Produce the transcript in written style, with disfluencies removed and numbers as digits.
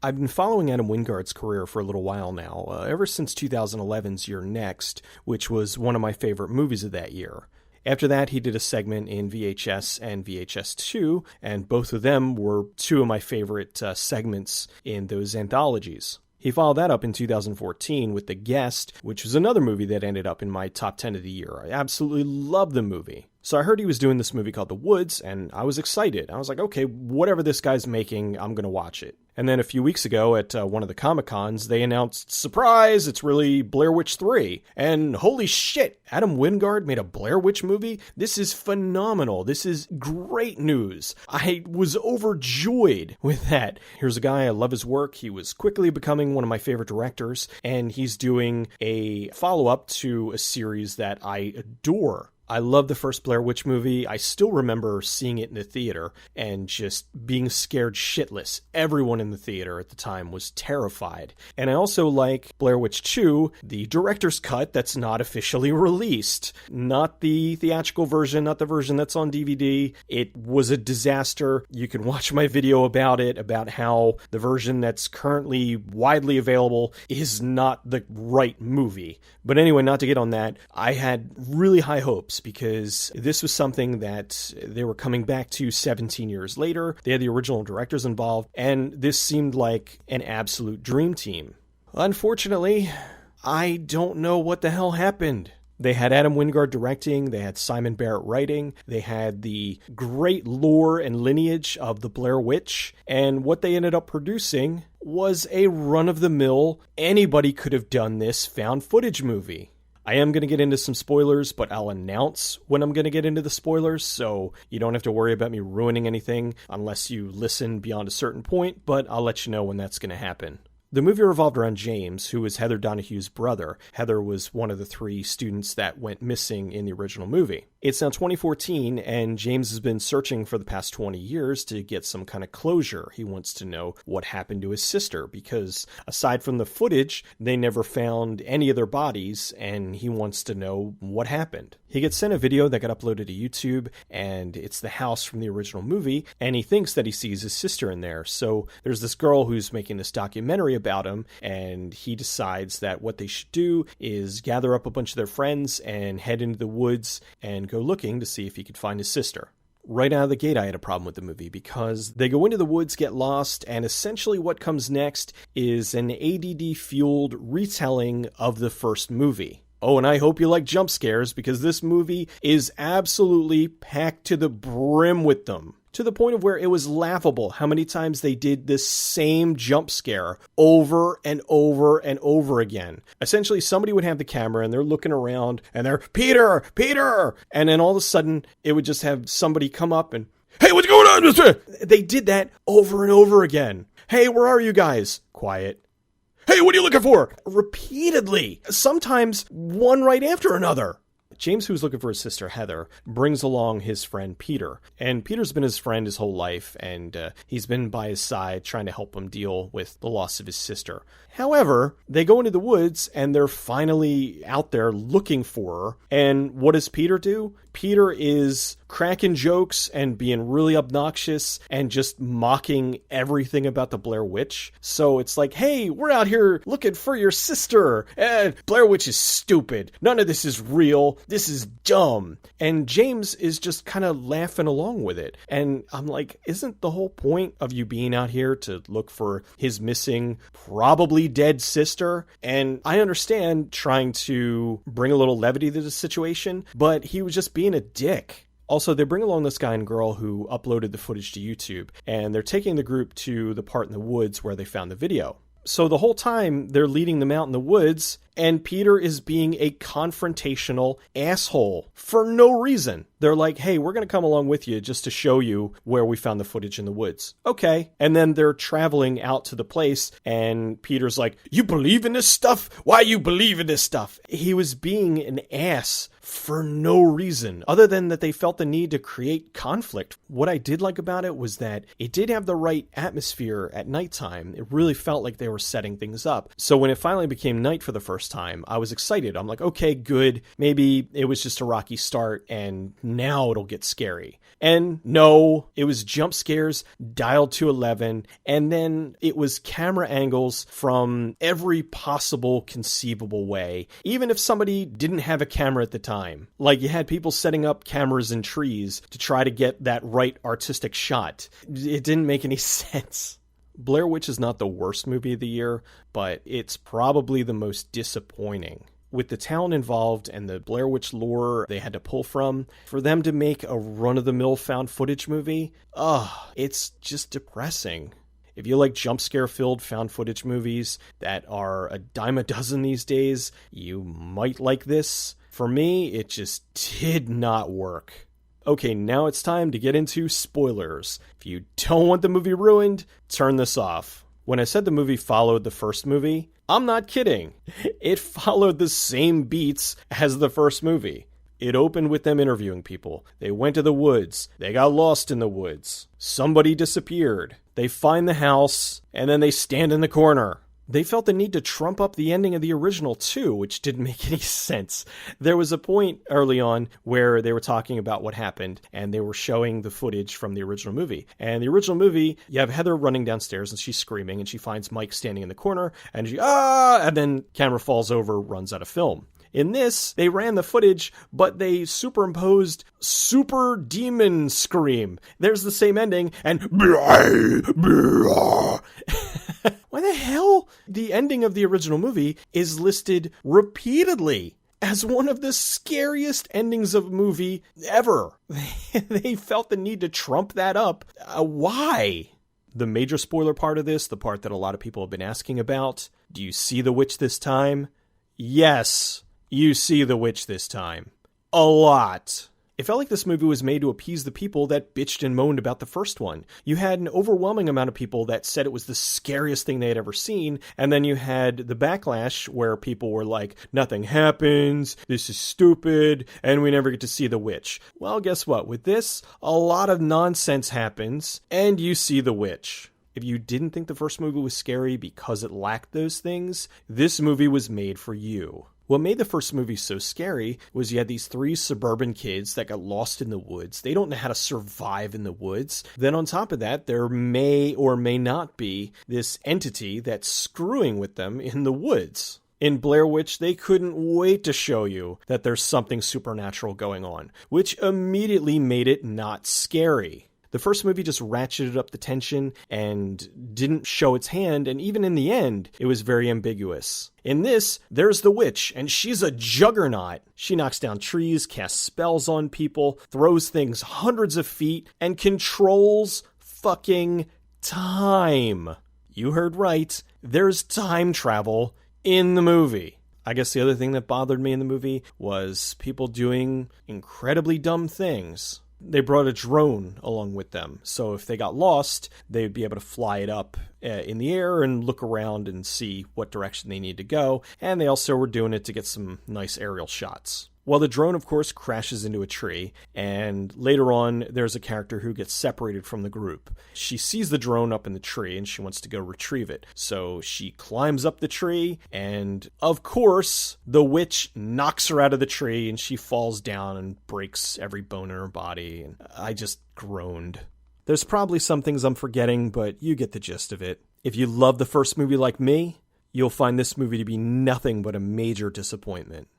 I've been following Adam Wingard's career for a little while now, ever since 2011's You're Next, which was one of my favorite movies of that year. After that, he did a segment in VHS and VHS2, and both of them were two of my favorite segments in those anthologies. He followed that up in 2014 with The Guest, which was another movie that ended up in my top 10 of the year. I absolutely love the movie. So I heard he was doing this movie called The Woods, and I was excited. I was like, okay, whatever this guy's making, I'm going to watch it. And then a few weeks ago at one of the Comic-Cons, they announced, surprise, it's really Blair Witch 3. And holy shit, Adam Wingard made a Blair Witch movie? This is phenomenal. This is great news. I was overjoyed with that. Here's a guy, I love his work. He was quickly becoming one of my favorite directors, and he's doing a follow-up to a series that I adore. I love the first Blair Witch movie. I still remember seeing it in the theater and just being scared shitless. Everyone in the theater at the time was terrified. And I also like Blair Witch 2, the director's cut that's not officially released. Not the theatrical version, not the version that's on DVD. It was a disaster. You can watch my video about it, about how the version that's currently widely available is not the right movie. But anyway, not to get on that, I had really high hopes because this was something that they were coming back to 17 years later. They had the original directors involved, and this seemed like an absolute dream team. Unfortunately, I don't know what the hell happened. They had Adam Wingard directing, they had Simon Barrett writing, they had the great lore and lineage of the Blair Witch, and what they ended up producing was a run-of-the-mill, anybody could have done this found footage movie. I am going to get into some spoilers, but I'll announce when I'm going to get into the spoilers, so you don't have to worry about me ruining anything unless you listen beyond a certain point, but I'll let you know when that's going to happen. The movie revolved around James, who was Heather Donahue's brother. Heather was one of the 3 students that went missing in the original movie. It's now 2014, and James has been searching for the past 20 years to get some kind of closure. He wants to know what happened to his sister, because aside from the footage, they never found any of their bodies, and he wants to know what happened. He gets sent a video that got uploaded to YouTube, and it's the house from the original movie, and he thinks that he sees his sister in there. So there's this girl who's making this documentary about him, and he decides that what they should do is gather up a bunch of their friends and head into the woods and go looking to see if he could find his sister. Right out of the gate, I had a problem with the movie because they go into the woods, get lost, and essentially what comes next is an ADD-fueled retelling of the first movie. Oh, and I hope you like jump scares because this movie is absolutely packed to the brim with them. To the point of where it was laughable how many times they did this same jump scare over and over and over again. Essentially, somebody would have the camera and they're looking around and they're, Peter! Peter! And then all of a sudden, it would just have somebody come up and, hey, what's going on, mister? They did that over and over again. Hey, where are you guys? Quiet. Hey, what are you looking for? Repeatedly. Sometimes one right after another. James, who's looking for his sister Heather, brings along his friend Peter. And Peter's been his friend his whole life, and he's been by his side trying to help him deal with the loss of his sister. However, they go into the woods, and they're finally out there looking for her. And what does Peter do? Peter is cracking jokes and being really obnoxious and just mocking everything about the Blair Witch. So it's like, hey, we're out here looking for your sister. Blair Witch is stupid. None of this is real. This is dumb. And James is just kind of laughing along with it. And I'm like, isn't the whole point of you being out here to look for his missing, probably dead sister? And I understand trying to bring a little levity to the situation, but he was just being a dick. Also, they bring along this guy and girl who uploaded the footage to YouTube, and they're taking the group to the part in the woods where they found the video. So the whole time, they're leading them out in the woods, and Peter is being a confrontational asshole for no reason. They're like, hey, we're going to come along with you just to show you where we found the footage in the woods. Okay. And then they're traveling out to the place, and Peter's like, you believe in this stuff? Why you believe in this stuff? He was being an ass for no reason, other than that they felt the need to create conflict. What I did like about it was that it did have the right atmosphere at nighttime. It really felt like they were setting things up. So when it finally became night for the first first time, I was excited. I'm like, okay, good. Maybe it was just a rocky start and now it'll get scary. And no, it was jump scares dialed to 11. And then it was camera angles from every possible conceivable way, even if somebody didn't have a camera at the time. Like, you had people setting up cameras in trees to try to get that right artistic shot. It didn't make any sense. Blair Witch is not the worst movie of the year, but it's probably the most disappointing. With the talent involved and the Blair Witch lore they had to pull from, for them to make a run-of-the-mill found footage movie, it's just depressing. If you like jump scare filled found footage movies that are a dime a dozen these days, you might like this. For me, it just did not work. Okay, now it's time to get into spoilers. If you don't want the movie ruined, turn this off. When I said the movie followed the first movie, I'm not kidding. It followed the same beats as the first movie. It opened with them interviewing people. They went to the woods. They got lost in the woods. Somebody disappeared. They find the house, and then they stand in the corner. They felt the need to trump up the ending of the original too, which didn't make any sense. There was a point early on where they were talking about what happened, and they were showing the footage from the original movie. And the original movie, you have Heather running downstairs, and she's screaming, and she finds Mike standing in the corner, and and then camera falls over, runs out of film. In this, they ran the footage, but they superimposed super demon scream. There's the same ending, and why the hell? The ending of the original movie is listed repeatedly as one of the scariest endings of a movie ever. They felt the need to trump that up. Why? The major spoiler part of this, the part that a lot of people have been asking about, do you see the witch this time? Yes, you see the witch this time. A lot. It felt like this movie was made to appease the people that bitched and moaned about the first one. You had an overwhelming amount of people that said it was the scariest thing they had ever seen, and then you had the backlash where people were like, nothing happens, this is stupid, and we never get to see the witch. Well, guess what? With this, a lot of nonsense happens, and you see the witch. If you didn't think the first movie was scary because it lacked those things, this movie was made for you. What made the first movie so scary was you had these 3 suburban kids that got lost in the woods. They don't know how to survive in the woods. Then on top of that, there may or may not be this entity that's screwing with them in the woods. In Blair Witch, they couldn't wait to show you that there's something supernatural going on, which immediately made it not scary. The first movie just ratcheted up the tension and didn't show its hand, and even in the end, it was very ambiguous. In this, there's the witch, and she's a juggernaut. She knocks down trees, casts spells on people, throws things hundreds of feet, and controls fucking time. You heard right. There's time travel in the movie. I guess the other thing that bothered me in the movie was people doing incredibly dumb things. They brought a drone along with them, so if they got lost, they'd be able to fly it up in the air and look around and see what direction they need to go, and they also were doing it to get some nice aerial shots. Well, the drone, of course, crashes into a tree, and later on, there's a character who gets separated from the group. She sees the drone up in the tree, and she wants to go retrieve it. So she climbs up the tree, and of course, the witch knocks her out of the tree, and she falls down and breaks every bone in her body, and I just groaned. There's probably some things I'm forgetting, but you get the gist of it. If you love the first movie like me, you'll find this movie to be nothing but a major disappointment.